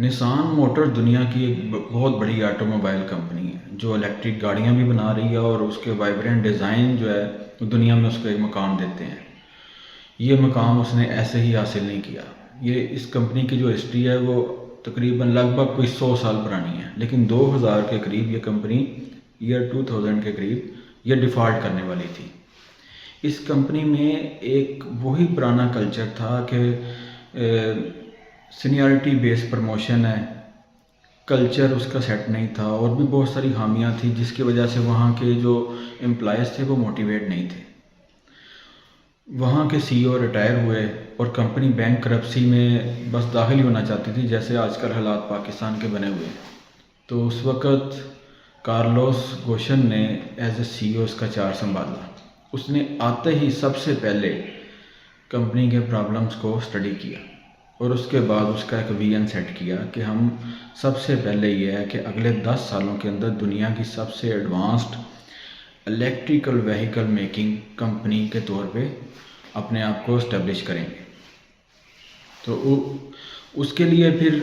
نسان motor دنیا کی ایک بہت بڑی آٹو موبائل کمپنی ہے جو الیکٹرک گاڑیاں بھی بنا رہی ہے، اور اس کے وائبرنٹ ڈیزائن جو ہے وہ دنیا میں اس کو ایک مقام دیتے ہیں۔ یہ مقام اس نے ایسے ہی حاصل نہیں کیا۔ یہ اس کمپنی کی جو ہسٹری ہے وہ تقریباً لگ بھگ کوئی 100 سال پرانی ہے، لیکن 2000 کے قریب یہ کمپنی ایئر 2000 کے قریب یہ ڈیفالٹ کرنے والی تھی۔ اس کمپنی میں ایک وہی پرانا کلچر تھا کہ سینیارٹی بیس پروموشن ہے، کلچر اس کا سیٹ نہیں تھا، اور بھی بہت ساری خامیاں تھیں جس کی وجہ سے وہاں کے جو امپلائیز تھے وہ موٹیویٹ نہیں تھے۔ وہاں کے سی او ریٹائر ہوئے اور کمپنی بینک کرپسی میں بس داخل ہی ہونا چاہتی تھی، جیسے آج کل حالات پاکستان کے بنے ہوئے ہیں۔ تو اس وقت کارلوس گوشن نے ایز اے سی او اس کا چارج سنبھالا۔ اس نے آتے ہی سب سے پہلے کمپنی کے پرابلمز کو اسٹڈی کیا، اور اس کے بعد اس کا ایک ویژن سیٹ کیا کہ ہم سب سے پہلے یہ ہے کہ اگلے 10 سالوں کے اندر دنیا کی سب سے advanced electrical vehicle making company کے طور پہ اپنے آپ کو اسٹیبلش کریں گے۔ تو اس کے لیے پھر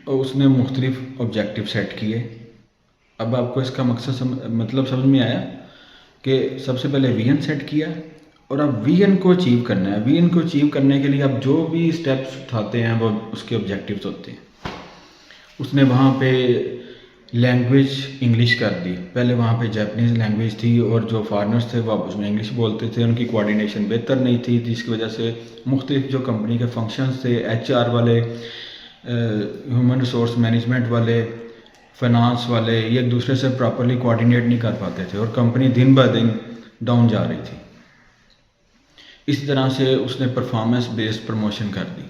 اس نے مختلف آبجیکٹیو سیٹ کیے۔ اب آپ کو اس کا مقصد مطلب سمجھ میں آیا کہ سب سے پہلے ویژن سیٹ کیا، اور اب ویژن کو اچیو کرنا ہے۔ ویژن کو اچیو کرنے کے لیے اب جو بھی اسٹیپس اٹھاتے ہیں وہ اس کے آبجیکٹیوز ہوتے ہیں۔ اس نے وہاں پہ لینگویج انگلش کر دی۔ پہلے وہاں پہ جاپنیز لینگویج تھی، اور جو فارنرز تھے وہ آپس میں انگلش بولتے تھے، ان کی کوارڈینیشن بہتر نہیں تھی، جس کی وجہ سے مختلف جو کمپنی کے فنکشنز تھے، ایچ آر والے، ہیومن ریسورس مینجمنٹ والے، فائنانس والے، یہ ایک دوسرے سے پراپرلی کوارڈینیٹ نہیں کر پاتے تھے، اور کمپنی دن بہ دن ڈاؤن جا رہی تھی۔ اس طرح سے اس نے پرفارمنس بیسڈ پروموشن کر دی۔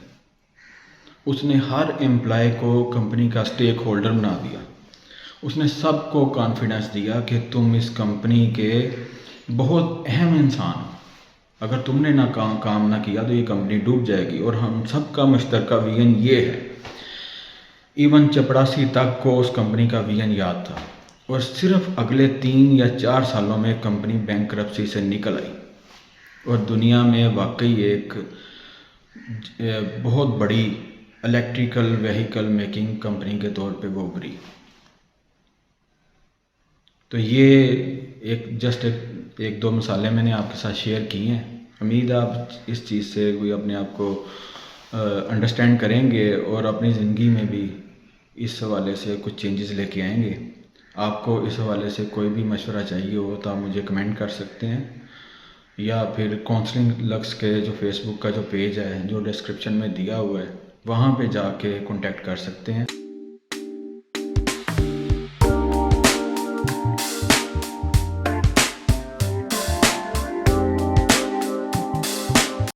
اس نے ہر امپلائی کو کمپنی کا سٹیک ہولڈر بنا دیا۔ اس نے سب کو کانفیڈنس دیا کہ تم اس کمپنی کے بہت اہم انسان ہو، اگر تم نے کام نہ کیا تو یہ کمپنی ڈوب جائے گی، اور ہم سب کا مشترکہ ویژن یہ ہے۔ ایون چپڑاسی تک کو اس کمپنی کا ویژن یاد تھا، اور صرف اگلے 3 یا 4 سالوں میں کمپنی بینک کرپسی سے نکل آئی، اور دنیا میں واقعی ایک بہت بڑی الیکٹریکل وہیکل میکنگ کمپنی کے طور پہ وہ ابھری۔ تو یہ جسٹ ایک دو مثالیں میں نے آپ کے ساتھ شیئر کی ہیں۔ امید ہے آپ اس چیز سے کوئی اپنے آپ کو انڈرسٹینڈ کریں گے، اور اپنی زندگی میں بھی اس حوالے سے کچھ چینجز لے کے آئیں گے۔ آپ کو اس حوالے سے کوئی بھی مشورہ چاہیے ہو تو آپ مجھے کمنٹ کر سکتے ہیں، یا پھر کاؤنسلنگ لکس کے جو فیس بک کا جو پیج ہے جو ڈسکرپشن میں دیا ہوا ہے وہاں پہ جا کے کانٹیکٹ کر سکتے ہیں۔